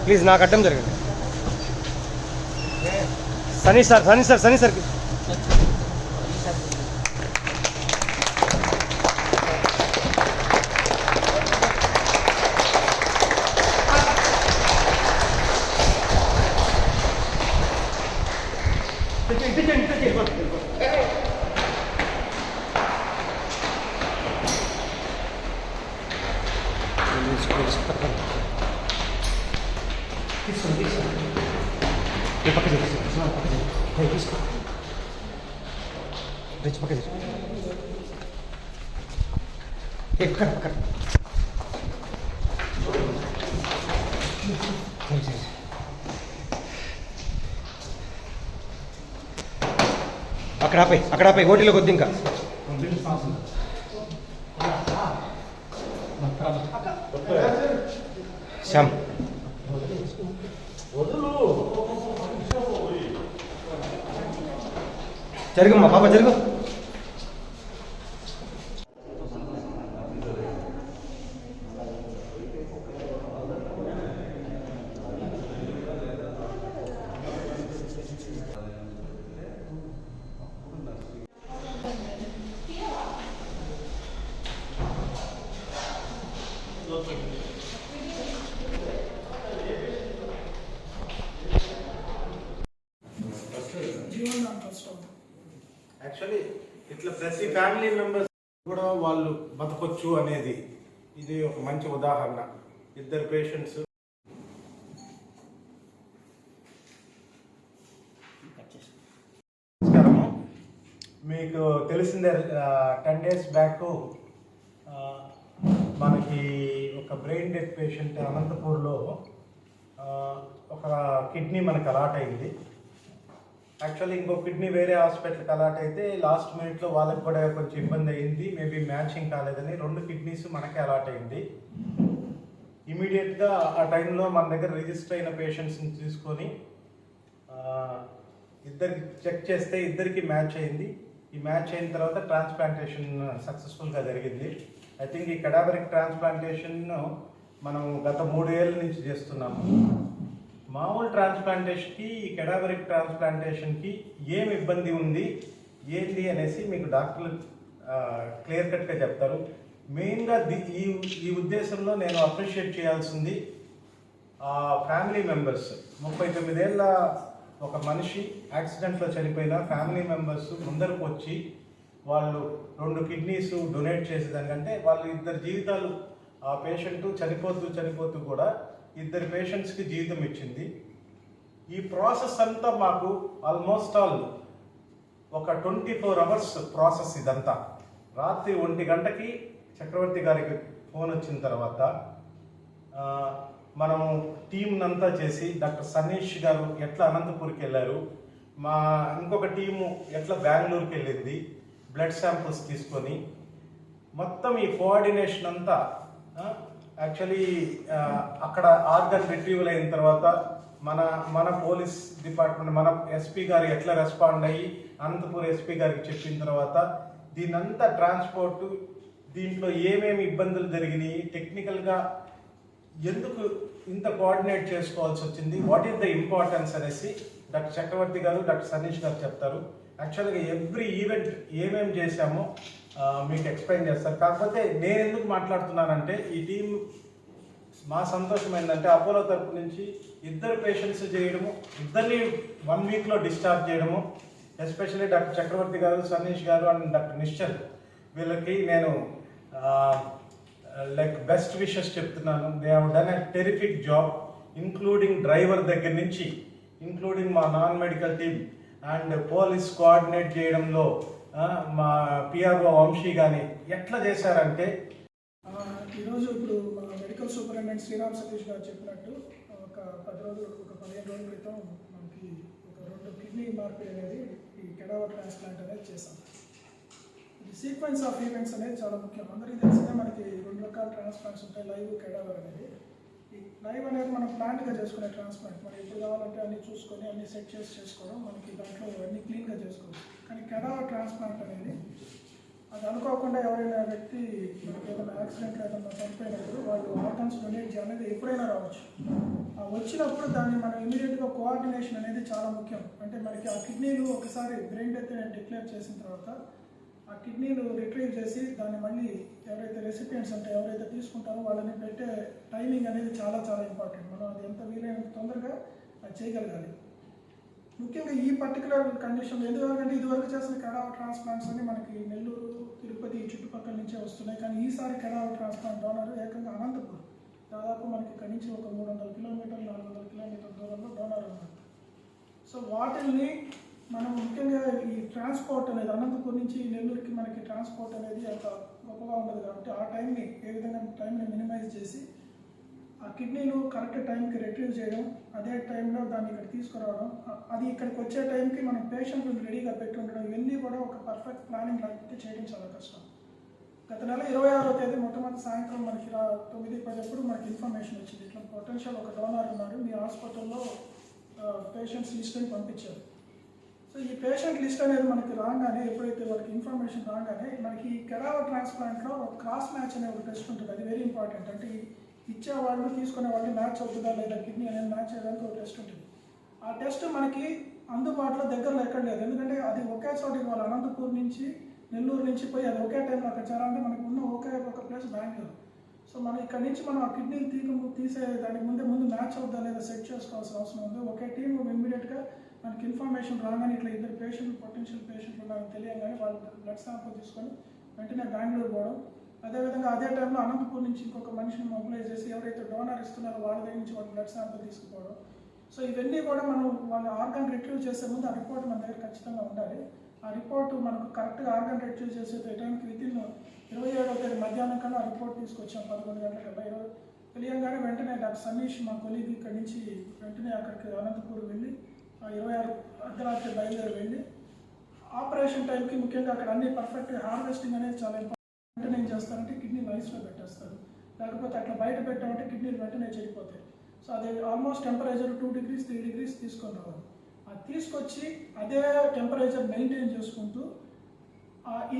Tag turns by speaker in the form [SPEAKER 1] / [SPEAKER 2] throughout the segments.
[SPEAKER 1] Please నాకు అడ్డం జరగండి. సనీ సార్ అక్కడ ఆపై ఓటీలో కొద్ది ఇంకా శ్యామ్ జరుగుమ్మా పాప జరుగు.
[SPEAKER 2] యాక్చువల్లీ ఇట్లా ప్రతి ఫ్యామిలీ మెంబర్స్ కూడా వాళ్ళు బతకొచ్చు అనేది ఇది ఒక మంచి ఉదాహరణ. ఇద్దరు పేషెంట్స్ నమస్కారము. మీకు తెలిసిందే 10 days బ్యాక్ మనకి ఒక బ్రెయిన్ డెత్ పేషెంట్ అనంతపూర్లో ఒక కిడ్నీ మనకు అలాట్ అయింది. యాక్చువల్లీ ఇంకో కిడ్నీ వేరే హాస్పిటల్కి అలాట్ అయితే లాస్ట్ మినిట్లో వాళ్ళకి కూడా కొంచెం ఇబ్బంది అయింది, మేబీ మ్యాచింగ్ కాలేదని 2 కిడ్నీస్ మనకే అలాట్ అయింది. ఇమీడియట్గా ఆ టైంలో మన దగ్గర రిజిస్టర్ అయిన పేషెంట్స్ని తీసుకొని ఇద్దరికి చెక్ చేస్తే ఇద్దరికి మ్యాచ్ అయింది. ఈ మ్యాచ్ అయిన తర్వాత ట్రాన్స్ప్లాంటేషన్ సక్సెస్ఫుల్గా జరిగింది. ఐ థింక్ ఈ కడావరిక్ ట్రాన్స్ప్లాంటేషన్ను మనం గత 3 ఏళ్ళ నుంచి చేస్తున్నాము. మామూలు ట్రాన్స్ప్లాంటేషన్కి ఈ కెడావరిక్ ట్రాన్స్ప్లాంటేషన్కి ఏమి ఇబ్బంది ఉంది ఏంటి అనేసి మీకు డాక్టర్లు క్లియర్ కట్గా చెప్తారు. మెయిన్గా ఈ ఉద్దేశంలో నేను అప్రిషియేట్ చేయాల్సింది ఫ్యామిలీ మెంబర్స్. 39 ఏళ్ళ ఒక మనిషి యాక్సిడెంట్లో చనిపోయిన ఫ్యామిలీ మెంబర్స్ ముందరకు వచ్చి వాళ్ళు 2 కిడ్నీస్ డొనేట్ చేసేదానికంటే వాళ్ళు ఇద్దరు జీవితాలు, ఆ పేషెంట్ చనిపోతూ కూడా 2 పేషెంట్స్కి జీవితం ఇచ్చింది. ఈ ప్రాసెస్ అంతా మాకు ఆల్మోస్ట్ ఆల్ ఒక 24 hours ప్రాసెస్. ఇదంతా రాత్రి 1 గంటకి చక్రవర్తి గారికి ఫోన్ వచ్చిన తర్వాత మనము టీంనంతా చేసి డాక్టర్ సనీష్ గారు ఎట్లా అనంతపూర్కి వెళ్ళారు, మా ఇంకొక టీము ఎట్లా బెంగళూరుకి వెళ్ళింది, బ్లడ్ శాంపుల్స్ తీసుకొని మొత్తం ఈ కోఆర్డినేషన్ అంతా యాక్చువల్లీ అక్కడ ఆర్గన్ రిట్రీవల్ అయిన తర్వాత మన పోలీస్ డిపార్ట్మెంట్, మన ఎస్పీ గారు ఎట్లా రెస్పాండ్ అయ్యి అనంతపూర్ ఎస్పీ గారికి చెప్పిన తర్వాత దీనంతా ట్రాన్స్పోర్ట్, దీంట్లో ఏమేమి ఇబ్బందులు జరిగినాయి, టెక్నికల్గా ఎందుకు ఇంత కోఆర్డినేట్ చేసుకోవాల్సి వచ్చింది, వాట్ ఈస్ ద ఇంపార్టెన్స్ అనేసి డాక్టర్ చక్రవర్తి గారు, డాక్టర్ సనీష్ గారు చెప్తారు. యాక్చువల్గా ఎవ్రీ ఈవెంట్ ఏమేమి చేశామో మీకు ఎక్స్ప్లెయిన్ చేస్తారు. కాకపోతే నేను ఎందుకు మాట్లాడుతున్నానంటే ఈ టీం మా సంతోషం ఏంటంటే అపోలో తరపు నుంచి 2 పేషెంట్స్ చేయడము, 2ని 1 వీక్లో డిశ్చార్జ్ చేయడము, ఎస్పెషల్లీ డాక్టర్ చక్రవర్తి గారు, సనీష్ గారు అండ్ డాక్టర్ నిశ్చల్, వీళ్ళకి నేను లైక్ బెస్ట్ విషెస్ చెప్తున్నాను. They have done a terrific job, including driver దగ్గర నుంచి, ఇంక్లూడింగ్ మా non medical team and police coordinate చేయడంలో మా పిఆర్ఓ వంశీ కానీ ఎట్లా చేశారంటే
[SPEAKER 3] ఈరోజు ఇప్పుడు మా మెడికల్ సూపరింటెండెంట్ శ్రీరామ్ సతీష్ గారు చెప్పినట్టు ఒక 15 రోజుల క్రితం మనకి ఒక 2 కిడ్నీ మార్పిడి అనేది ఈ కెడావర్ ట్రాన్స్ప్లాంట్ అనేది చేశాం. ఈ సీక్వెన్స్ ఆఫ్ ఈవెంట్స్ అనేది చాలా ముఖ్యం. అందరికీ తెలిసిందే మనకి 2 రకాల ట్రాన్స్ప్లాంట్స్ ఉంటాయి, లైవ్, కెడావర్ అనేది. ఈ లైవ్ అనేది మనం ప్లాన్గా చేసుకునే ట్రాన్స్ప్లాంట్, మనం ఎప్పుడు కావాలంటే అన్ని చూసుకొని అన్ని సెట్ చేసి చేసుకోవడం, మనకి దాంట్లో అన్ని క్లీన్గా చేసుకోవచ్చు. కానీ కెడావర్ ట్రాన్స్ప్లాంట్ అనేది అది అనుకోకుండా ఎవరైనా వ్యక్తి మనకి ఏదైనా యాక్సిడెంట్ ఏదైనా చనిపోయినప్పుడు వాళ్ళు ఆర్గన్స్ డొనేట్ అనేది ఎప్పుడైనా రావచ్చు. వచ్చినప్పుడు దాన్ని మనం ఇమీడియట్గా కోఆర్డినేషన్ అనేది చాలా ముఖ్యం. అంటే మనకి ఆ కిడ్నీలు ఒకసారి బ్రెయిన్ డెత్ డిక్లేర్ చేసిన తర్వాత ఆ కిడ్నీలు రిట్రీవ్ చేసి దాన్ని మళ్ళీ ఎవరైతే రెసిపియెంట్స్ అంటే ఎవరైతే తీసుకుంటారో వాళ్ళని పెట్టే టైమింగ్ అనేది చాలా చాలా ఇంపార్టెంట్. మనం అది ఎంత వీలైనంత తొందరగా అది చేయగలగాలి. ముఖ్యంగా ఈ పర్టికులర్ కండిషన్ ఎందుకంటే ఇదివరకు చేసిన కెడావర్ ట్రాన్స్ప్లాంట్స్ అని మనకి నెల్లూరు, తిరుపతి చుట్టుపక్కల నుంచే వస్తున్నాయి. కానీ ఈసారి కెడావర్ ట్రాన్స్ప్లాంట్ డోనర్ ఏకంగా అనంతపురం, దాదాపు మనకి ఇక్కడి నుంచి ఒక 300 కిలోమీటర్లు 400 కిలోమీటర్ల దూరంలో డోనర్ ఉన్నారు. సో వాటిల్ని మనం ముఖ్యంగా ఈ ట్రాన్స్పోర్ట్ అనేది అనంతపురం నుంచి నెల్లూరుకి మనకి ట్రాన్స్పోర్ట్ అనేది అంత గొప్పగా ఉండదు కాబట్టి ఆ టైంని ఏ విధంగా టైంని మినిమైజ్ చేసి ఆ కిడ్నీలు కరెక్ట్ టైంకి రిట్రీవ్ చేయడం, అదే టైంలో దాన్ని ఇక్కడ తీసుకురావడం, అది ఇక్కడికి వచ్చే టైంకి మనం పేషెంట్లు రెడీగా పెట్టి ఉండడం, ఇవన్నీ కూడా ఒక పర్ఫెక్ట్ ప్లానింగ్ లేకపోతే చేయడం చాలా కష్టం. గత నెల 26వ తేదీ మొట్టమొదటి సాయంత్రం మనకి 9:10 మనకి ఇన్ఫర్మేషన్ వచ్చింది, ఇట్లా పొటెన్షియల్ ఒక డోనర్ ఉన్నారు, మీ హాస్పిటల్లో పేషెంట్స్ లిస్ట్ అని పంపించారు. సో ఈ పేషెంట్ లిస్ట్ అనేది మనకి రాగానే, ఎప్పుడైతే వాళ్ళకి ఇన్ఫర్మేషన్ రాగానే మనకి కెడావర్ ట్రాన్స్ప్లాంట్లో ఒక క్రాస్ మ్యాచ్ అనే ఒక టెస్ట్ ఉంటుంది. అది వెరీ ఇంపార్టెంట్. అంటే ఇచ్చేవాళ్ళు తీసుకునే వాళ్ళు మ్యాచ్ అవుతుందా లేదా కిడ్నీ అనేది మ్యాచ్ చేయడానికి ఒక టెస్ట్ ఉంటుంది. ఆ టెస్ట్ మనకి అందుబాటులో దగ్గరలో ఎక్కడ లేదు. ఎందుకంటే అది ఒకే చోట ఇవ్వాలి. అనంతపూర్ నుంచి నెల్లూరు నుంచి పోయి అది ఒకే టైంలో అక్కడ చేరాలంటే మనకు ఉన్న ఒకే ఒక ప్లేస్ బెంగళూరు. సో మనం ఇక్కడ నుంచి మనం ఆ కిడ్నీలు తీసే దానికి ముందు మ్యాచ్ అవుతుందా లేదా సెట్ చేసుకోవాల్సిన అవసరం ఉంది. ఒకే టీం ఇమ్మీడియట్గా మనకి ఇన్ఫర్మేషన్ రాగానే ఇట్లా 2 పేషెంట్లు పొటెన్షియల్ పేషెంట్లు ఉన్నారని తెలియగానే వాళ్ళు బ్లడ్ శాంపుల్ తీసుకొని వెంటనే బెంగళూరు పోవడం. అదేవిధంగా అదే టైంలో అనంతపూర్ నుంచి ఇంకొక మనిషిని మొబిలైజ్ చేసి ఎవరైతే డోనర్ ఇస్తున్నారో వాళ్ళ దగ్గర నుంచి వాళ్ళ బ్లడ్ శాంపుల్ తీసుకుపోవడం. సో ఇవన్నీ కూడా మనం వాళ్ళ ఆర్గాన్ రిట్రీవ్ చేసే ముందు ఆ రిపోర్ట్ మన దగ్గర ఖచ్చితంగా ఉండాలి. ఆ రిపోర్ట్ మనకు కరెక్ట్గా ఆర్గాన్ రిట్రీవ్ చేసే టైంకి వితిన్ 27వ తేదీ మధ్యాహ్నం కన్నా ఆ రిపోర్ట్ తీసుకొచ్చాం 11 గంటలకు. తెలియగానే వెంటనే డాక్టర్ సనీష్ మా కొలీగ్ ఇక్కడి నుంచి వెంటనే అక్కడికి అనంతపూర్ వెళ్ళి 26 అర్ధరాత్రి బయలుదేరి వెళ్ళి ఆపరేషన్ టైంకి ముఖ్యంగా అక్కడ అన్ని పర్ఫెక్ట్గా హార్వెస్టింగ్ అనేది చాలా ఇంపార్టెంట్. వెంటనే ఏం చేస్తారంటే కిడ్నీ ఐస్లో పెట్టేస్తారు, లేకపోతే అట్లా బయట పెట్టామంటే కిడ్నీలు వెంటనే చెడిపోతాయి. సో అది ఆల్మోస్ట్ టెంపరేచర్ 2 degrees 3 degrees తీసుకొని రావాలి. అది తీసుకొచ్చి అదే టెంపరేచర్ మెయింటైన్ చేసుకుంటూ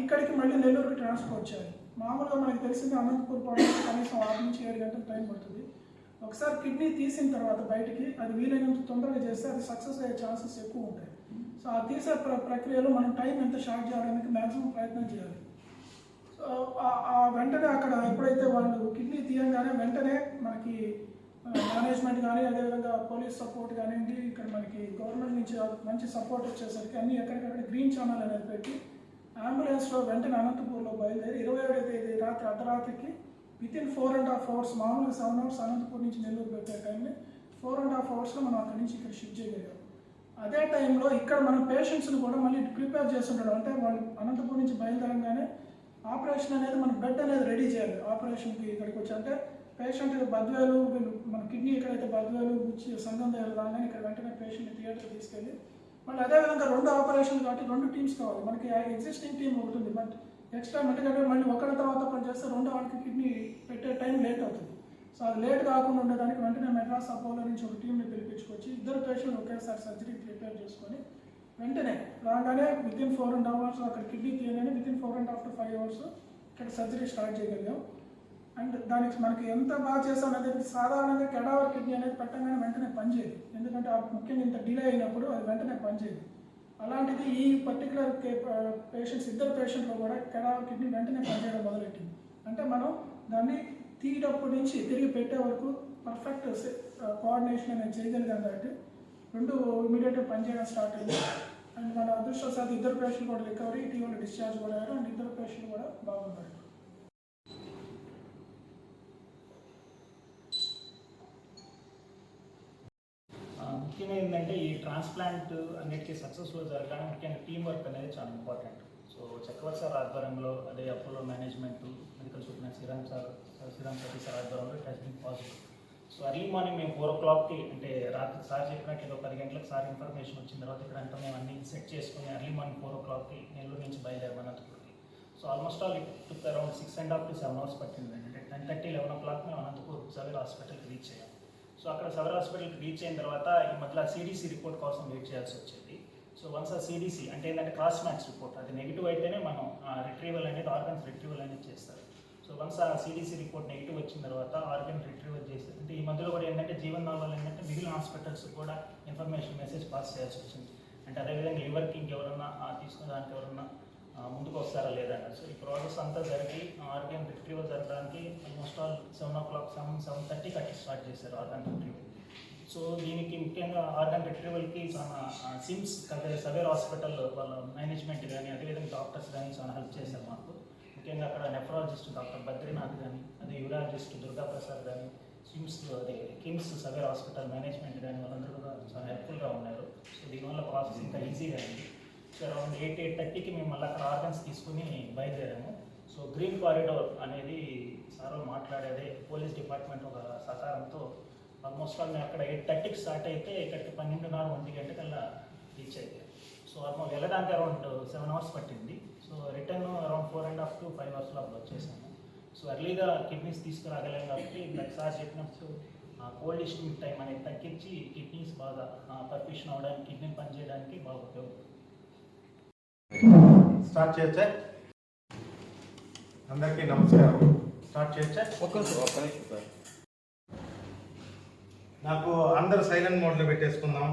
[SPEAKER 3] ఇక్కడికి మళ్ళీ నెల్లూరుకి ట్రాన్స్పోర్ట్ చేయాలి. మామూలుగా మనకి తెలిసింది అనంతపూర్ పోవడానికి కనీసం 6 నుంచి 7 గంటల టైం పడుతుంది. ఒకసారి కిడ్నీ తీసిన తర్వాత బయటికి అది వీలైనంత తొందరగా చేస్తే అది సక్సెస్ అయ్యే ఛాన్సెస్ ఎక్కువ ఉంటాయి. సో ఆ తీసే ప్రక్రియలో మనం టైం ఎంత షార్ట్ చేయడానికి మ్యాక్సిమం ప్రయత్నం చేయాలి. సో వెంటనే అక్కడ ఎప్పుడైతే వాళ్ళు కిడ్నీ తీయంగానే వెంటనే మనకి మేనేజ్మెంట్ కానీ అదేవిధంగా పోలీస్ సపోర్ట్ కానివ్వండి, ఇక్కడ మనకి గవర్నమెంట్ నుంచి మంచి సపోర్ట్ వచ్చేసరికి అన్ని ఎక్కడికక్కడ గ్రీన్ ఛానల్ అనేది పెట్టి అంబులెన్స్లో వెంటనే అనంతపూర్లో బయలుదేరి 27వ తేదీ రాత్రి అర్ధరాత్రికి వితిన్ 4.5 hours, మామూలుగా 7 hours అనంతపూర్ నుంచి నెల్లూరు పెట్టే టైంని 4.5 hoursలో మనం అక్కడి నుంచి ఇక్కడ షిఫ్ట్ చేయగలిగాం. అదే టైంలో ఇక్కడ మనం పేషెంట్స్ని కూడా మళ్ళీ ప్రిపేర్ చేసి ఉంటాడు. అంటే వాళ్ళు అనంతపూర్ నుంచి బయలుదేరంగానే ఆపరేషన్ అనేది మన బెడ్ అనేది రెడీ చేయాలి. ఆపరేషన్కి ఇక్కడికి వచ్చి అంటే పేషెంట్ బద్వేలు మన కిడ్నీ ఎక్కడైతే బద్వేలు గుచ్చి సంఘం దగ్గర రాగానే ఇక్కడ వెంటనే పేషెంట్ని థియేటర్కి తీసుకెళ్ళి మళ్ళీ అదేవిధంగా 2 ఆపరేషన్లు కాబట్టి 2 టీమ్స్ కావాలి. మనకి ఎగ్జిస్టింగ్ టీం ఒకటి ఉంది, బట్ ఎక్స్ట్రా ఎందుకంటే మళ్ళీ ఒకరి తర్వాత ఒకటి చేస్తే 2 వాళ్ళకి కిడ్నీ పెట్టే టైం లేట్ అవుతుంది. సో అది లేట్ కాకుండా ఉండడానికి వెంటనే మెడ్రాస్ అపోలో నుంచి ఒక టీంని పిలిపించుకొచ్చి 2 పేషెంట్లు ఒకేసారి సర్జరీ ప్రిపేర్ చేసుకొని వెంటనే రాగానే వితిన్ 4.5 hours అక్కడ కిడ్నీ తీయగానే వితిన్ 4.5 to 5 hours ఇక్కడ సర్జరీ స్టార్ట్ చేయగలిగాం. అండ్ దానికి మనకి ఎంత బాగా చేస్తాం అనేది సాధారణంగా కెడావర్ కిడ్నీ అనేది పెట్టగానే వెంటనే పనిచేయదు, ఎందుకంటే ముఖ్యంగా ఇంత డిలే అయినప్పుడు అది వెంటనే పనిచేయదు. అలాంటిది ఈ పర్టికులర్ పేషెంట్స్ 2 పేషెంట్లు కూడా కెడావర్ కిడ్నీ వెంటనే పనిచేయడం మొదలెట్టింది. అంటే మనం దాన్ని తీయటప్పటి నుంచి తిరిగి పెట్టే వరకు పర్ఫెక్ట్ కోఆర్డినేషన్ అనేది చేయగలిగాం కాబట్టి 2 ఇమీడియట్గా పనిచేయడం స్టార్ట్ అయింది. అండ్ మన అదృష్టవశాత్తు 2 పేషెంట్లు కూడా రికవరీ, ఇటీవల డిశ్చార్జ్ కూడా అయ్యారు. అండ్ 2 పేషెంట్లు కూడా బాగున్నారు.
[SPEAKER 4] ముఖ్యంగా ఏంటంటే ఈ ట్రాన్స్ప్లాంట్ అన్నిటికీ సక్సెస్ఫుల్ జరగడానికి ముఖ్యంగా టీం వర్క్ అనేది చాలా important. So so Chakravarthi sir ఆధ్వర్యంలో అదే Apollo management medical superintendent Sriram Satish sir ఆధ్వర్యంలో it has been possible. So early morning మేము 4 o'clockకి అంటే రాత్రి సార్ చెప్పినట్లు 10 గంటలకు సార్ ఇన్ఫర్మేషన్ వచ్చిన తర్వాత ఇక్కడ అంతా మేము అన్ని సెట్ చేసుకుని ఎర్లీ మార్నింగ్ 4 o'clockకి నెల్లూరు నుంచి బయలుదేరాం అనంతపూర్కి. So almost all it around 6.5 to 7 hours పట్టింది. అంటే 10:30, 11 o'clock మేము అనంతపూర్ సవేర్ హాస్పిటల్కి రీచ్ అయ్యాం. సో అక్కడ సవేర్ హాస్పిటల్కి రీచ్ అయిన తర్వాత ఈ మధ్యలో CDC రిపోర్ట్ కోసం వెయిట్ చేయాల్సి వచ్చింది. సో వన్స్ ఆ CDC అంటే ఏంటంటే క్రాస్ మ్యాచ్ రిపోర్ట్ అది నెగిటివ్ అయితేనే మనం రిట్రీవల్ అనేది ఆర్గన్స్ రిట్రీవల్ అనేది చేస్తారు. సో వన్స్ ఆ CDC రిపోర్ట్ నెగిటివ్ వచ్చిన తర్వాత ఆర్గన్ రిట్రీవల్ చేస్తారు. అంటే ఈ మధ్యలో కూడా ఏంటంటే జీవన్ నావల్ ఏంటంటే మిగిలిన హాస్పిటల్స్ కూడా ఇన్ఫర్మేషన్ మెసేజ్ పాస్ చేయాల్సి వచ్చింది. అంటే అదేవిధంగా లివర్కి ఇంకెవరన్నా తీసుకునేదానికి ఎవరన్నా ముందుకు వస్తారా లేదన్నారు. సో ఈ ప్రాసెస్ అంతా జరిగి ఆర్గన్ రిట్రీవల్ జరగడానికి ఆల్మోస్ట్ ఆల్ 7 o'clock 7:30 అట్లా స్టార్ట్ చేశారు ఆర్గన్ రిట్రీవల్. సో దీనికి ముఖ్యంగా ఆర్గన్ రిట్రీవల్కి చాలా సిమ్స్ సవేర్ హాస్పిటల్ వాళ్ళ మేనేజ్మెంట్ కానీ అదేవిధంగా డాక్టర్స్ కానీ చాలా హెల్ప్ చేశారు మాకు. ముఖ్యంగా అక్కడ నెఫ్రాలజిస్ట్ డాక్టర్ బద్రీనాథ్ కానీ అదే యూరాలజిస్ట్ దుర్గాప్రసాద్ కానీ కిమ్స్ సవేర్ హాస్పిటల్ మేనేజ్మెంట్ కానీ వాళ్ళందరూ కూడా చాలా హెల్ప్ఫుల్గా ఉన్నారు. సో దీనివల్ల ప్రాసెస్ ఇంకా ఈజీగా అయింది. సో అరౌండ్ 8:30కి మేము మళ్ళీ అక్కడ ఆర్గన్స్ తీసుకుని బయలుదేరాము. సో గ్రీన్ కారిడోర్ అనేది సార్ మాట్లాడేదే పోలీస్ డిపార్ట్మెంట్ ఒక సహకారంతో ఆల్మోస్ట్ ఆల్ మేము అక్కడ 8:30కి స్టార్ట్ అయితే ఇక్కడికి 12:30, 1 గంటకల్లా రీచ్ అయ్యాం. సో ఆల్మోస్ట్ వెళ్ళడానికి అరౌండ్ 7 hours పట్టింది. So return around 4.5 to 5 hours లోపల వచ్చేసాము. సో ఎర్లీగా కిడ్నీస్ తీసుకురాగలేం కాబట్టి లైక్ సార్ చెప్పినప్పుడు కోల్డ్ స్టోరేజ్ టైం అనేది తగ్గించి కిడ్నీస్ బాగా పర్ఫ్యూషన్ అవ్వడానికి కిడ్నీ పనిచేయడానికి బాగా ఉపయోగపడుతుంది.
[SPEAKER 2] స్టార్ట్ చేయొచ్చా? అందరికీ నమస్కారం. స్టార్ట్ చేయొచ్చా? నాకు అందరు సైలెంట్ మోడ్లో పెట్టేసుకుందాం.